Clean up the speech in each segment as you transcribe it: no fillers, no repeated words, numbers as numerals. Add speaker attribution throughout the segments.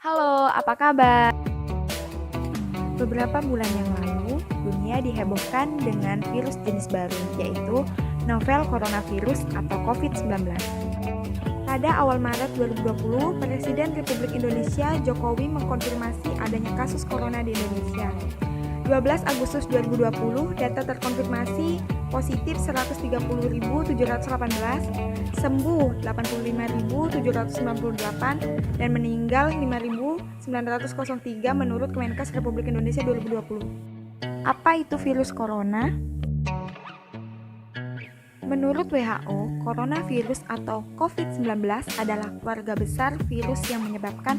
Speaker 1: Halo, apa kabar? Beberapa bulan yang lalu, dunia dihebohkan dengan virus jenis baru, yaitu novel coronavirus atau COVID-19. Pada awal Maret 2020, Presiden Republik Indonesia Jokowi mengkonfirmasi adanya kasus corona di Indonesia. 12 Agustus 2020, data terkonfirmasi positif 130.718, sembuh 85.798, dan meninggal 5.903 menurut Kemenkes Republik Indonesia 2020. Apa itu virus corona? Menurut WHO, coronavirus atau COVID-19 adalah keluarga besar virus yang menyebabkan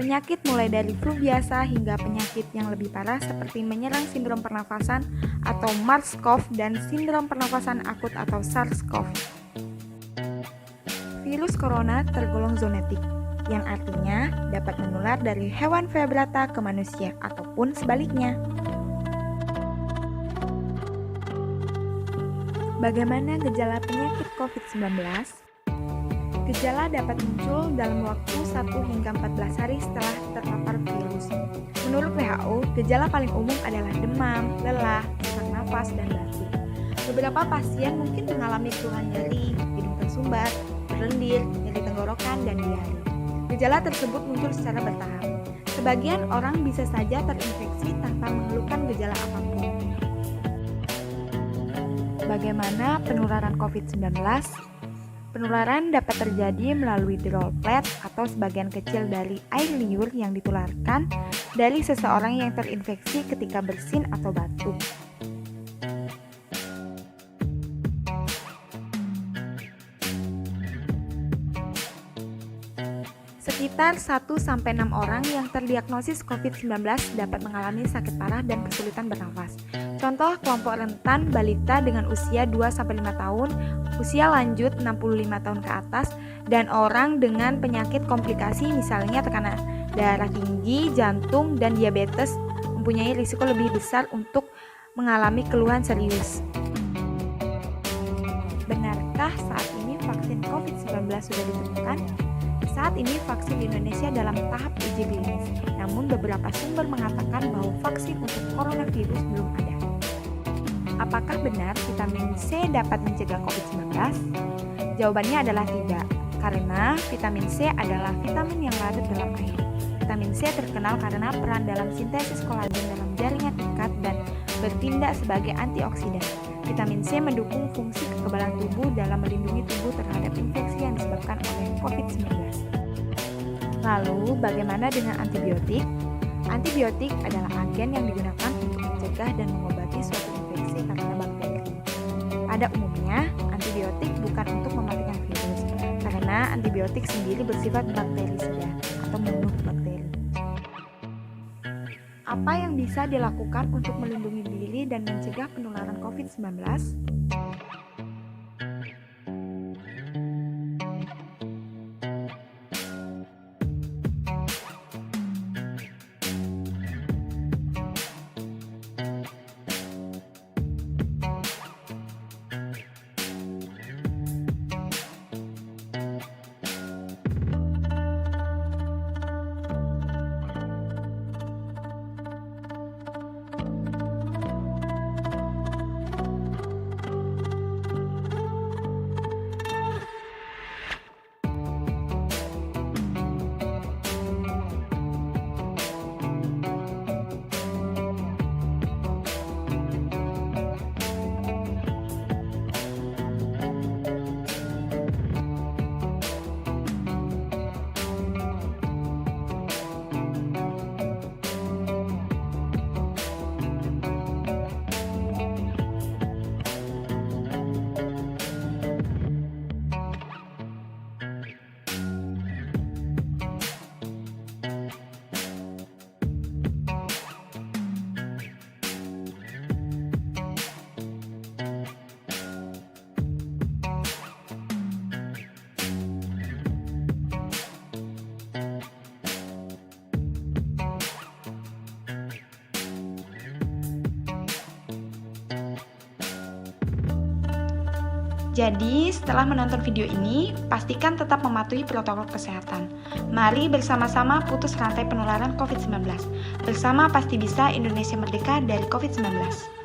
Speaker 1: penyakit mulai dari flu biasa hingga penyakit yang lebih parah seperti menyerang sindrom pernafasan atau MERS-CoV dan sindrom pernafasan akut atau SARS-CoV. Virus corona tergolong zoonotik, yang artinya dapat menular dari hewan vertebrata ke manusia ataupun sebaliknya. Bagaimana gejala penyakit COVID-19? Gejala dapat muncul dalam waktu 1 hingga 14 hari setelah terpapar virus. Menurut WHO, gejala paling umum adalah demam, lelah, sesak nafas, dan batuk. Beberapa pasien mungkin mengalami keluhan nyeri, hidung tersumbat, berlendir, nyeri tenggorokan, dan diare. Gejala tersebut muncul secara bertahap. Sebagian orang bisa saja terinfeksi tanpa mengeluhkan gejala apapun. Bagaimana penularan COVID-19? Penularan dapat terjadi melalui droplet atau sebagian kecil dari air liur yang ditularkan dari seseorang yang terinfeksi ketika bersin atau batuk. Sekitar 1-6 orang yang terdiagnosis COVID-19 dapat mengalami sakit parah dan kesulitan bernafas. Contoh kelompok rentan balita dengan usia 2-5 tahun, usia lanjut 65 tahun ke atas, dan orang dengan penyakit komplikasi misalnya tekanan darah tinggi, jantung, dan diabetes mempunyai risiko lebih besar untuk mengalami keluhan serius. Benarkah saat ini vaksin COVID-19 sudah ditemukan? Saat ini vaksin di Indonesia dalam tahap uji klinis, namun beberapa sumber mengatakan bahwa vaksin untuk coronavirus belum ada. Apakah benar vitamin C dapat mencegah COVID-19? Jawabannya adalah tidak, karena vitamin C adalah vitamin yang larut dalam air. Vitamin C terkenal karena peran dalam sintesis kolagen dalam jaringan ikat dan bertindak sebagai antioksidan. Vitamin C mendukung fungsi kekebalan tubuh dalam melindungi tubuh terhadap infeksi yang disebabkan oleh COVID-19. Lalu, bagaimana dengan antibiotik? Antibiotik adalah agen yang digunakan untuk mencegah dan mengobati suatu infeksi karena bakteri. Pada umumnya, antibiotik bukan untuk mematikan virus, karena antibiotik sendiri bersifat bakterisida atau membunuh bakteri. Apa yang bisa dilakukan untuk melindungi diri dan mencegah penularan COVID-19? Jadi, setelah menonton video ini, pastikan tetap mematuhi protokol kesehatan. Mari bersama-sama putus rantai penularan COVID-19. Bersama pasti bisa Indonesia merdeka dari COVID-19.